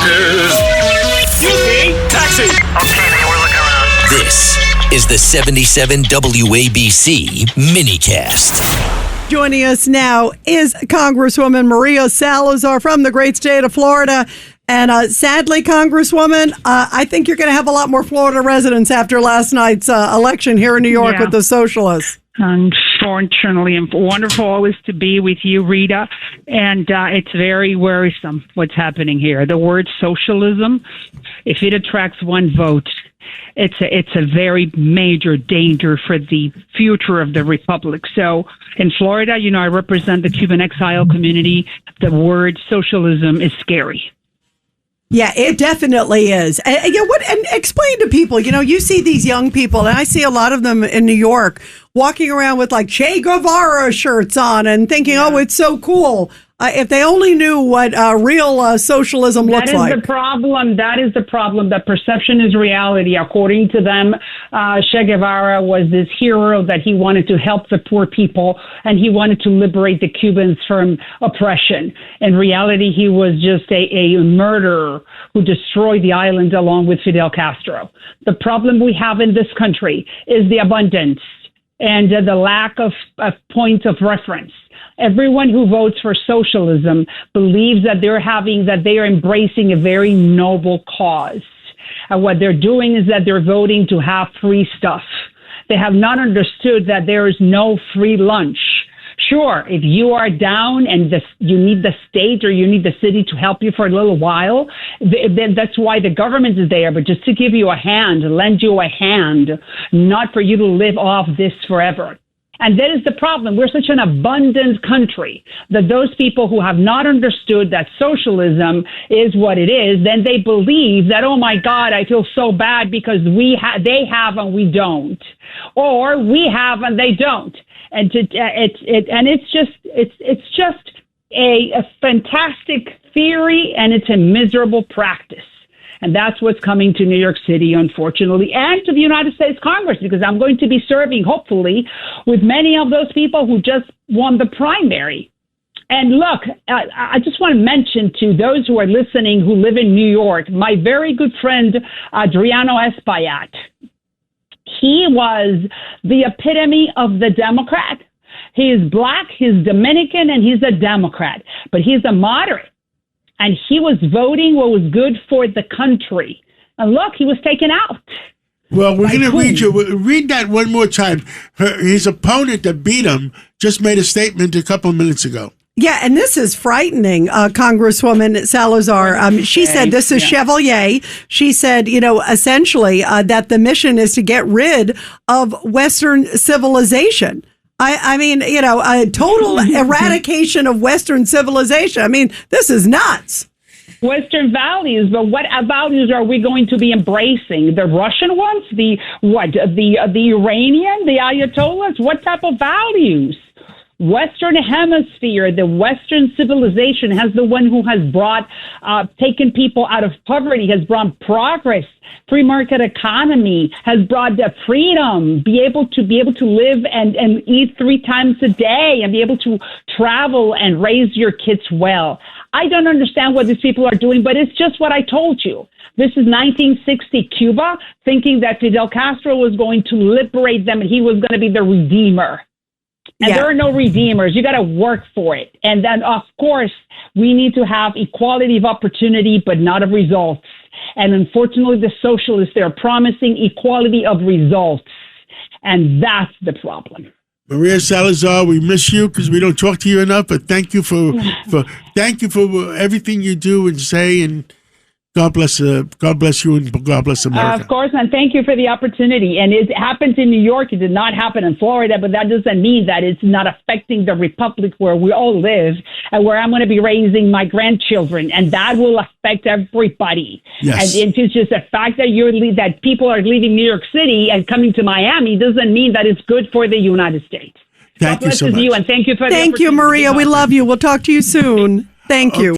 suckers. Excuse me, taxi. Okay, man, we're looking around. This is the 77 WABC minicast. Joining us now is Congresswoman Maria Salazar from the great state of Florida. And sadly, Congresswoman, I think you're going to have a lot more Florida residents after last night's election here in New York with the socialists. Unfortunately, and wonderful always to be with you, Rita. And it's very worrisome what's happening here. The word socialism, if it attracts one vote, it's a very major danger for the future of the republic. So in Florida, I represent the Cuban exile community. The word socialism is scary. Yeah, it definitely is. And explain to people, you see these young people, and I see a lot of them in New York walking around with like Che Guevara shirts on and thinking, oh, it's so cool. If they only knew what real socialism looks like. That is the problem. That perception is reality. According to them, Che Guevara was this hero that he wanted to help the poor people and he wanted to liberate the Cubans from oppression. In reality, he was just a murderer who destroyed the island along with Fidel Castro. The problem we have in this country is the abundance and the lack of points of reference. Everyone who votes for socialism believes that they are embracing a very noble cause. And what they're doing is that they're voting to have free stuff. They have not understood that there is no free lunch. Sure, if you are down and you need the state or you need the city to help you for a little while, then that's why the government is there. But just to give you a hand, lend you a hand, not for you to live off this forever. And that is the problem. We're such an abundant country that those people who have not understood that socialism is what it is, then they believe that, oh my God, I feel so bad because they have and we don't, or we have and they don't. And it's just a fantastic theory, and it's a miserable practice. And that's what's coming to New York City, unfortunately, and to the United States Congress, because I'm going to be serving, hopefully, with many of those people who just won the primary. And look, I just want to mention to those who are listening who live in New York, my very good friend, Adriano Espaillat. He was the epitome of the Democrat. He is black, he's Dominican, and he's a Democrat, but he's a moderate. And he was voting what was good for the country. And look, he was taken out. Well, we're going to read that one more time. His opponent that beat him just made a statement a couple of minutes ago. Yeah, and this is frightening, Congresswoman Salazar. She said, this is Chevalier. She said, essentially that the mission is to get rid of Western civilization. I mean, a total eradication of Western civilization. I mean, this is nuts. Western values, but what values are we going to be embracing? The Russian ones? The Iranian? The Ayatollahs? What type of values? Western Hemisphere, the Western civilization has the one who has taken people out of poverty, has brought progress. Free market economy has brought the freedom, be able to live and eat 3 times a day and be able to travel and raise your kids well. I don't understand what these people are doing, but it's just what I told you. This is 1960 Cuba, thinking that Fidel Castro was going to liberate them and he was going to be the redeemer. And there are no redeemers. You got to work for it. And then, of course, we need to have equality of opportunity, but not of results. And unfortunately, the socialists, they're promising equality of results. And that's the problem. Maria Salazar, we miss you because we don't talk to you enough. But thank you for everything you do and say, and God bless you, and God bless America. Of course, and thank you for the opportunity. And it happened in New York. It did not happen in Florida, but that doesn't mean that it's not affecting the republic where we all live and where I'm going to be raising my grandchildren, and that will affect everybody. Yes. And it's just the fact that people are leaving New York City and coming to Miami doesn't mean that it's good for the United States. Thank you so much. You, and thank you for the opportunity. Thank you, Maria. We love you. We'll talk to you soon. Thank you.